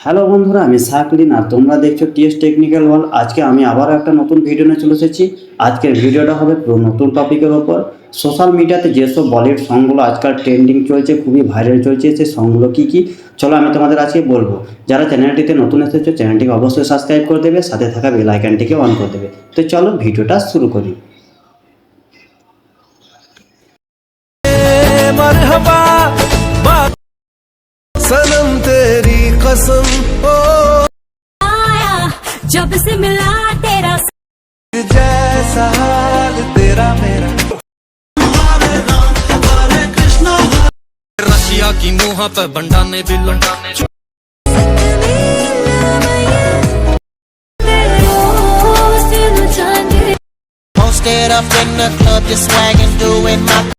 Hello বন্ধুরা, আমি সাকলিন আর তোমরা দেখছো টিএস টেকনিক্যাল ওয়ার্ল্ড। আজকে আমি আবারও একটা নতুন ভিডিও নিয়ে চলে এসেছি। আজকের ভিডিওটা হবে পুরো নতুন টপিকের ওপর। সোশ্যাল মিডিয়াতে যেসব বলিউড সংগুলো আজকাল ট্রেন্ডিং চলছে, খুবই ভাইরাল চলছে, সেই সংগুলো কী কী, চলো আমি তোমাদের আজকে বলবো। যারা চ্যানেলটিতে নতুন এসেছো চ্যানেলটিকে অবশ্যই সাবস্ক্রাইব করে দেবে, সাথে থাকা বেল আইকনটিকে অন করে দেবে। তো চলো ভিডিওটা শুরু করি। मरहबा सनम तेरी कसम ओ आया जब से मिला तेरा जैसा हाल तेरा मेरा रशिया की मुँह पे बंडा ने भी लंडा ने Posted up in the club, just swagging, doing my